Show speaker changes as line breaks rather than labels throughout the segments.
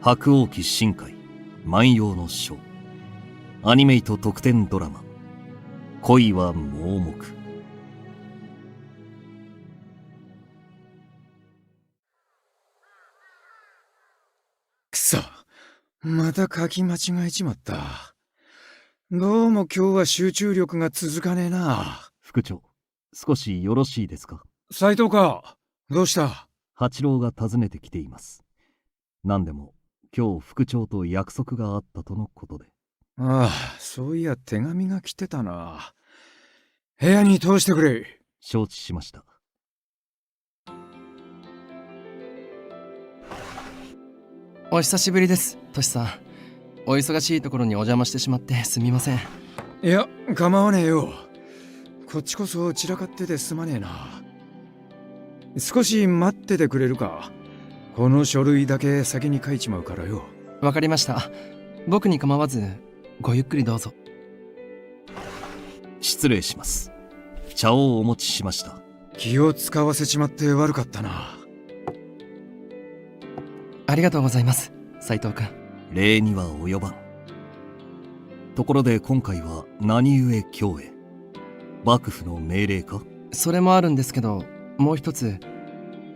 白鸚記深海万葉の書アニメイト特典ドラマ恋は盲目。
くそ、また書き間違えちまった。どうも今日は集中力が続かねえな。
副長、少しよろしいですか？
斉藤か、どうした？
八郎が訪ねてきています。何でも今日副長と約束があったとのことで。
ああ、そういや手紙が来てたな。部屋に通してくれ。
承知しました。
お久しぶりです、トシさん。お忙しいところにお邪魔してしまってすみません。
いや、構わねえよ。こっちこそ散らかっててすまねえな。少し待っててくれるか。この書類だけ先に書いちまうからよ。
わかりました。僕に構わずごゆっくりどうぞ。
失礼します。茶をお持ちしました。
気を使わせちまって悪かったな。
ありがとうございます、斉藤君。
礼には及ばん。ところで今回は何故京へ？幕府の命令か？
それもあるんですけど、もう一つ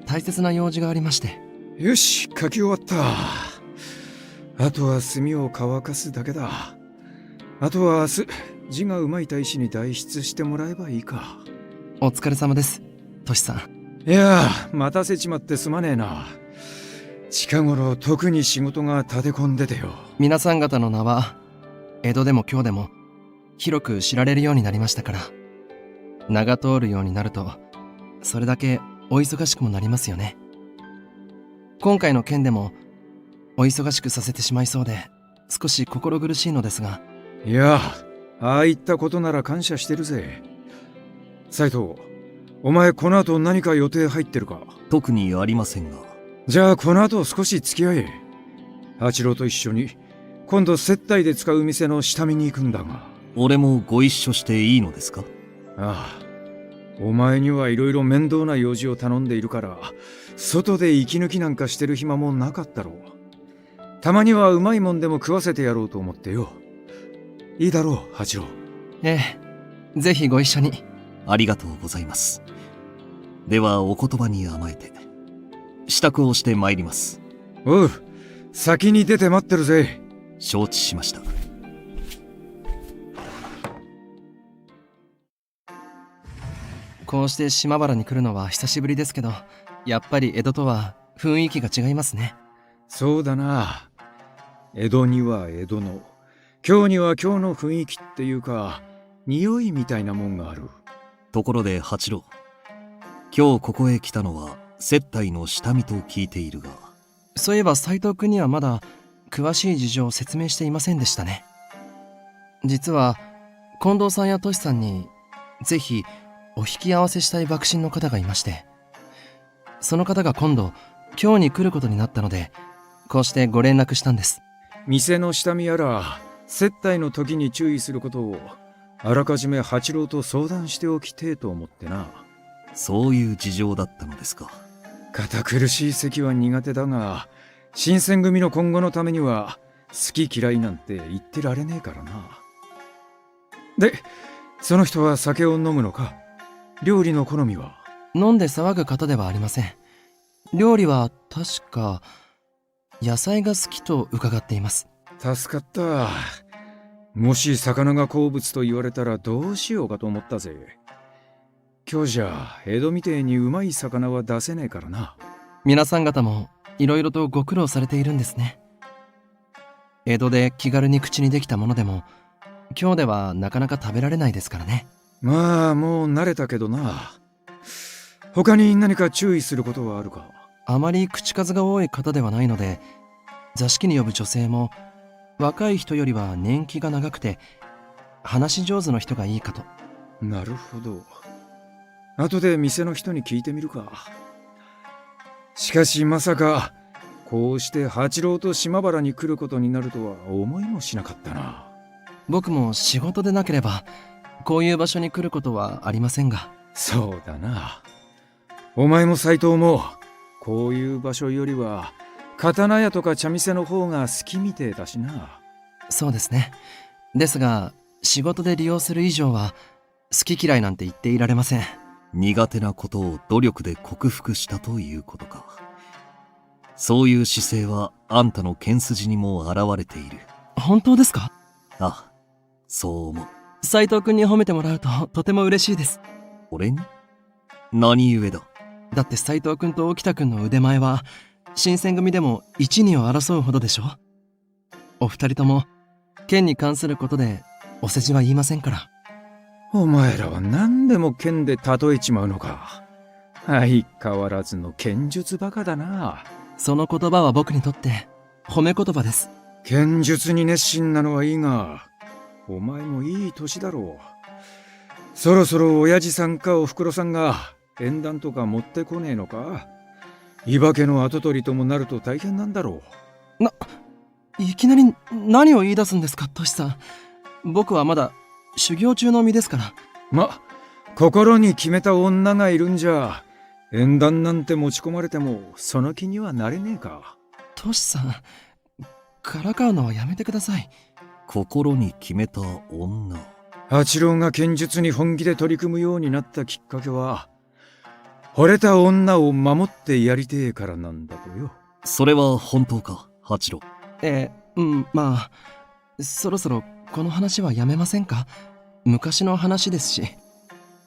大切な用事がありまして。
よし、書き終わった。あとは墨を乾かすだけだ。あとは明日、字がうまい大使に代筆してもらえばいいか。
お疲れ様です、トシさん。
いや、待たせちまってすまねえな。近頃特に仕事が立て込んでてよ。
皆さん方の名は江戸でも京でも広く知られるようになりましたから、名が通るようになるとそれだけお忙しくもなりますよね。今回の件でもお忙しくさせてしまいそうで少し心苦しいのですが。
いや、ああいったことなら感謝してるぜ。斉藤、お前この後何か予定入ってるか？
特にありませんが。
じゃあこの後少し付き合え。八郎と一緒に今度接待で使う店の下見に行くんだが。
俺もご一緒していいのですか？
ああ、お前にはいろいろ面倒な用事を頼んでいるから外で息抜きなんかしてる暇もなかったろう。たまにはうまいもんでも食わせてやろうと思ってよ。いいだろう、八郎。
ええ、ぜひご一緒に。
ありがとうございます。ではお言葉に甘えて支度をしてまいります。
おう、先に出て待ってるぜ。
承知しました。
こうして島原に来るのは久しぶりですけど、やっぱり江戸とは雰囲気が違いますね。
そうだな。江戸には江戸の、京には京の雰囲気っていうか匂いみたいなもんがある。
ところで八郎、今日ここへ来たのは接待の下見と聞いているが。
そういえば斉藤君にはまだ詳しい事情を説明していませんでしたね。実は近藤さんやトシさんにぜひお引き合わせしたい幕臣の方がいまして、その方が今度京に来ることになったので、こうしてご連絡したんです。
店の下見やら接待の時に注意することをあらかじめ八郎と相談しておきてえと思ってな。
そういう事情だったのですか。
堅苦しい席は苦手だが、新選組の今後のためには好き嫌いなんて言ってられねえからな。で、その人は酒を飲むのか？料理の好みは？
飲んで騒ぐ方ではありません。料理は確か野菜が好きと伺っています。
助かった。もし魚が好物と言われたらどうしようかと思ったぜ。今日じゃ江戸みてえにうまい魚は出せねえからな。
皆さん方もいろいろとご苦労されているんですね。江戸で気軽に口にできたものでも京ではなかなか食べられないですからね。
まあもう慣れたけどな。他に何か注意することはあるか？
あまり口数が多い方ではないので、座敷に呼ぶ女性も若い人よりは年季が長くて話し上手の人がいいかと。
なるほど。後で店の人に聞いてみるか。しかしまさかこうして八郎と島原に来ることになるとは思いもしなかったな。
僕も仕事でなければこういう場所に来ることはありませんが。
そうだな。お前も斉藤もこういう場所よりは刀屋とか茶店の方が好きみてえだしな。
そうですね。ですが、仕事で利用する以上は、好き嫌いなんて言っていられません。
苦手なことを努力で克服したということか。そういう姿勢はあんたの剣筋にも現れている。
本当ですか？
あ、そう思う。
斉藤君に褒めてもらうととても嬉しいです。
俺に？何故だ？
だって斉藤君と沖田君の腕前は、新選組でも一二を争うほどでしょ？お二人とも、剣に関することでお世辞は言いませんから。
お前らは何でも剣で例えちまうのか。相変わらずの剣術バカだな。
その言葉は僕にとって褒め言葉です。
剣術に熱心なのはいいが、お前もいい年だろう。そろそろ親父さんかおふくろさんが縁談とか持ってこねえのか。伊庭家の跡取りともなると大変なんだろ
う。いきなり何を言い出すんですか、トシさん。僕はまだ修行中の身ですから。
心に決めた女がいるんじゃ、縁談なんて持ち込まれてもその気にはなれねえか。
トシさん、からかうのはやめてください。
心に決めた女。
八郎が剣術に本気で取り組むようになったきっかけは、惚れた女を守ってやりてえからなんだとよ。
それは本当か、八郎？
まあ、そろそろこの話はやめませんか？昔の話ですし。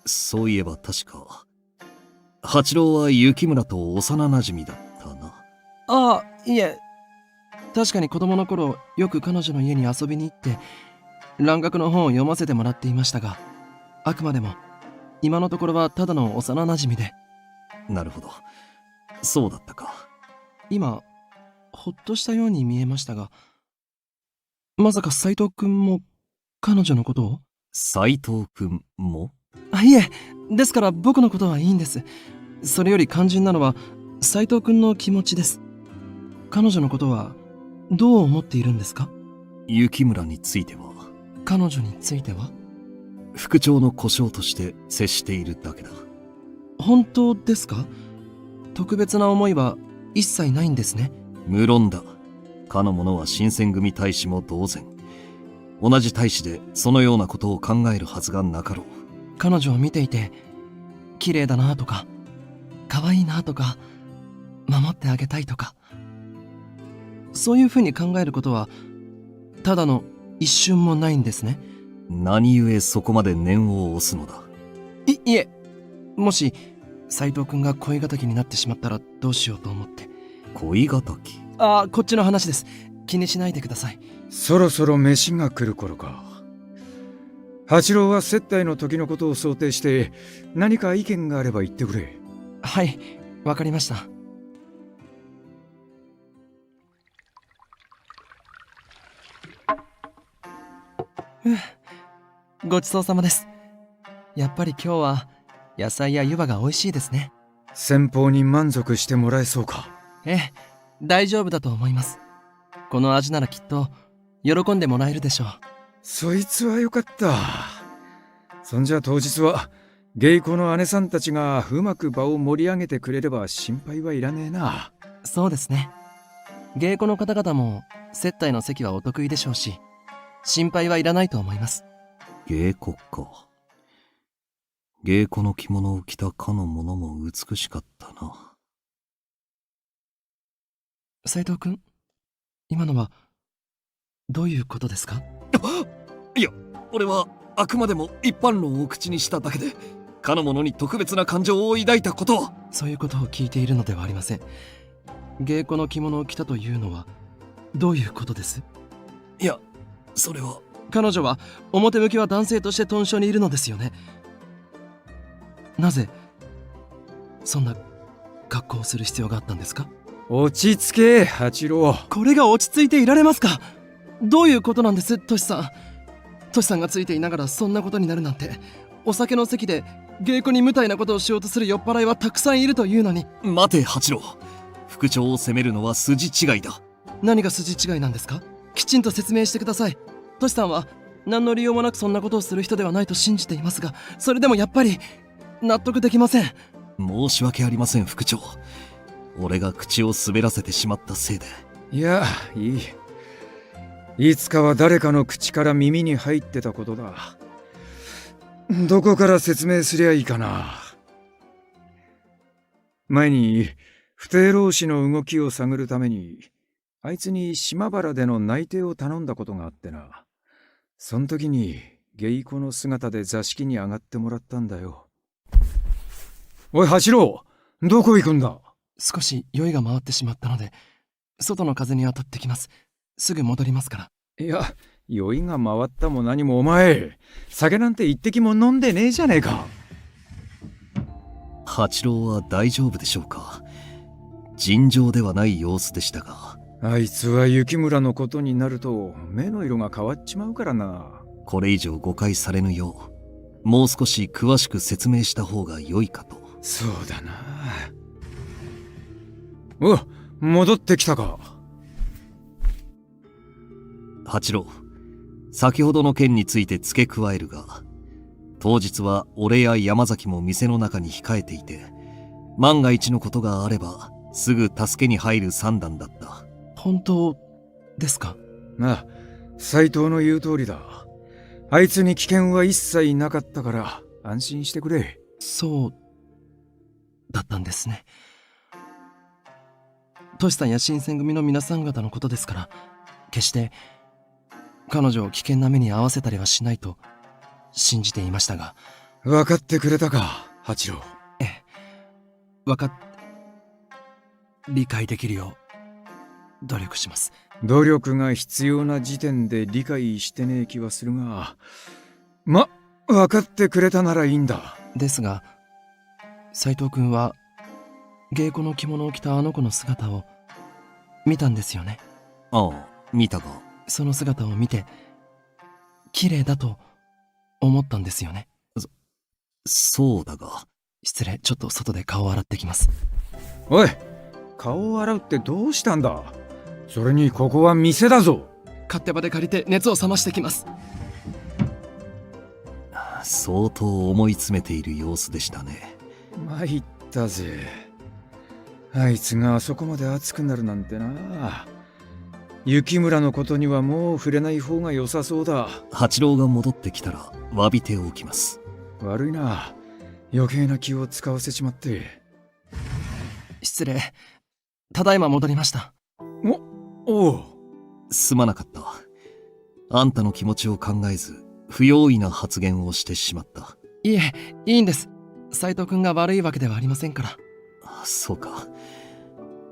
そういえば確か、八郎は雪村と幼なじみだったな。
ああ、いえ。確かに子供の頃、よく彼女の家に遊びに行って、蘭学の本を読ませてもらっていましたが、あくまでも、今のところはただの幼なじみで。
なるほど。そうだったか。
今、ほっとしたように見えましたが、まさか斉藤くんも彼女のことを？
斉藤くんも？
いえ、ですから僕のことはいいんです。それより肝心なのは斉藤くんの気持ちです。彼女のことはどう思っているんですか？
雪村については？
彼女については？
副長の小姓として接しているだけだ。
本当ですか？特別な思いは一切ないんですね。
無論だ。かの者は新選組大使も同然。同じ大使でそのようなことを考えるはずがなかろう。
彼女を見ていて、綺麗だなとか、可愛いなとか、守ってあげたいとか、そういうふうに考えることは、ただの一瞬もないんですね。
何故そこまで念を押すのだ？
いえ、もし斉藤くんが恋敵になってしまったらどうしようと思って。
恋敵？
こっちの話です。気にしないでください。
そろそろ飯が来る頃か。八郎は接待の時のことを想定して、何か意見があれば言ってくれ。
はい、わかりました。ごちそうさまです。やっぱり今日は野菜や湯葉が美味しいですね。
先方に満足してもらえそうか？
ええ、大丈夫だと思います。この味ならきっと喜んでもらえるでしょう。
そいつはよかった。そんじゃ当日は芸妓の姉さんたちがうまく場を盛り上げてくれれば心配はいらねえな。
そうですね。芸妓の方々も接待の席はお得意でしょうし、心配はいらないと思います。
芸妓か。芸妓の着物を着たかの者も美しかったな。
斉藤くん、今のはどういうことですか？
いや、俺はあくまでも一般論を口にしただけで、かの者に特別な感情を抱いたことは。
そういうことを聞いているのではありません。芸妓の着物を着たというのはどういうことです？
いや、それは。
彼女は表向きは男性として屯所にいるのですよね。なぜそんな格好をする必要があったんですか？
落ち着け、八郎。
これが落ち着いていられますか？どういうことなんです、トシさん。トシさんがついていながらそんなことになるなんて。お酒の席で芸妓に無体なことをしようとする酔っ払いはたくさんいるというのに。
待て、八郎。副長を責めるのは筋違いだ。
何が筋違いなんですか？きちんと説明してください。トシさんは何の理由もなくそんなことをする人ではないと信じていますが、それでもやっぱり納得できません。
申し訳ありません、副長。俺が口を滑らせてしまったせいで。
いや、いい。いつかは誰かの口から耳に入ってたことだ。どこから説明すりゃいいかな。前に不定老師の動きを探るためにあいつに島原での内定を頼んだことがあってな。そん時に芸妓の姿で座敷に上がってもらったんだよ。おい八郎、どこ行くんだ？
少し酔いが回ってしまったので、外の風に当たってきます。すぐ戻りますから。
いや、酔いが回ったも何もお前、酒なんて一滴も飲んでねえじゃねえか。
八郎は大丈夫でしょうか。尋常ではない様子でしたが。
あいつは雪村のことになると目の色が変わっちまうからな。
これ以上誤解されぬよう、もう少し詳しく説明した方が良いかと。
そうだな。お、戻ってきたか。
八郎、先ほどの件について付け加えるが、当日は俺や山崎も店の中に控えていて、万が一のことがあればすぐ助けに入る算段だった。
本当ですか？
ああ、斎藤の言う通りだ。あいつに危険は一切なかったから安心してくれ。
そうだったんですね。トシさんや新選組の皆さん方のことですから、決して彼女を危険な目に遭わせたりはしないと信じていましたが。
分かってくれたか、八郎。
ええ、理解できるよう努力します。
努力が必要な時点で理解してねえ気はするが、分かってくれたならいいんだ。
ですが、斎藤君は芸妓の着物を着たあの子の姿を見たんですよね。
ああ、見たが。
その姿を見て綺麗だと思ったんですよね。
そうだが。
失礼、ちょっと外で顔を洗ってきます。
おい、顔を洗うってどうしたんだ？それにここは店だぞ。
勝手場で借りて熱を冷ましてきます。
相当思い詰めている様子でしたね。
参ったぜ。あいつがあそこまで熱くなるなんてな。雪村のことにはもう触れない方が良さそうだ。
八郎が戻ってきたら詫びておきます。
悪いな、余計な気を使わせちまって。
失礼、ただいま戻りました。
おう。
すまなかった。あんたの気持ちを考えず不用意な発言をしてしまった。
いえ、いいんです。斎藤君が悪いわけではありませんから。
そうか。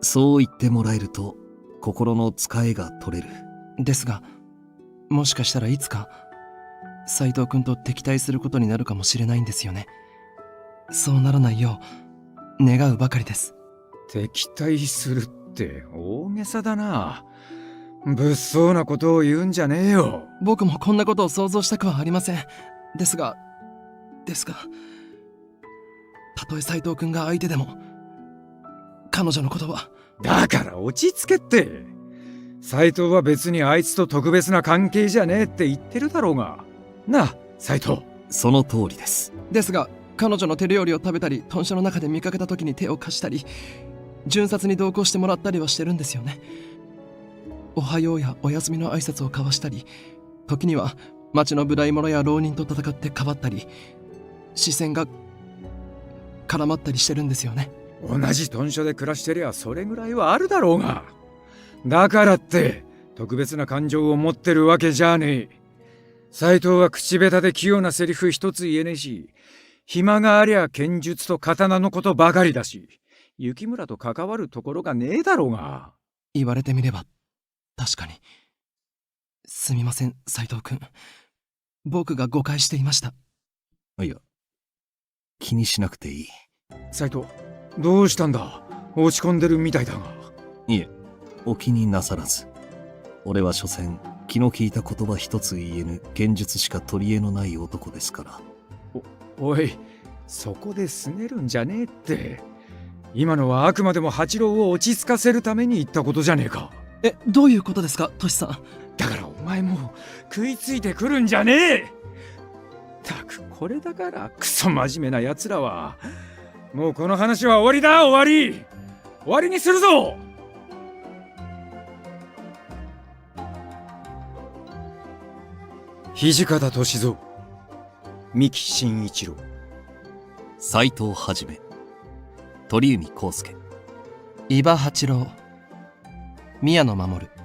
そう言ってもらえると心の使えが取れる。
ですが、もしかしたらいつか斎藤君と敵対することになるかもしれないんですよね。そうならないよう願うばかりです。
敵対するって大げさだな。物騒なことを言うんじゃねえよ。
僕もこんなことを想像したくはありません。ですがたとえ斎藤君が相手でも彼女のことは。
だから落ち着けって。斎藤は別にあいつと特別な関係じゃねえって言ってるだろうがなあ、斎藤。
その通りです。
ですが、彼女の手料理を食べたり、豚舎の中で見かけた時に手を貸したり、巡察に同行してもらったりはしてるんですよね。おはようやお休みの挨拶を交わしたり、時には町の無頼者や浪人と戦ってかばったり、視線が絡まったりしてるんですよね。
同じ豚舎で暮らしてりゃそれぐらいはあるだろうが。だからって特別な感情を持ってるわけじゃねえ。斎藤は口下手で器用なセリフ一つ言えねえし、暇がありゃ剣術と刀のことばかりだし、雪村と関わるところがねえだろうが。
言われてみれば確かに。すみません、斎藤君。僕が誤解していました。
いや、気にしなくていい。
斎藤、どうしたんだ？落ち込んでるみたいだが。
いえ、お気になさらず。俺は所詮気の利いた言葉一つ言えぬ剣術しか取り柄のない男ですから。
おい、そこで拗ねるんじゃねえって。今のはあくまでも八郎を落ち着かせるために言ったことじゃねえか。
どういうことですか、トシさん。
だからお前も食いついてくるんじゃねえ。たく、これだからクソ真面目な奴らは。もうこの話は終わりだ、終わり。終わりにするぞ。土方歳三、三木真一郎。
斎藤はじめ、鳥海浩介。
伊庭八郎、宮野真守。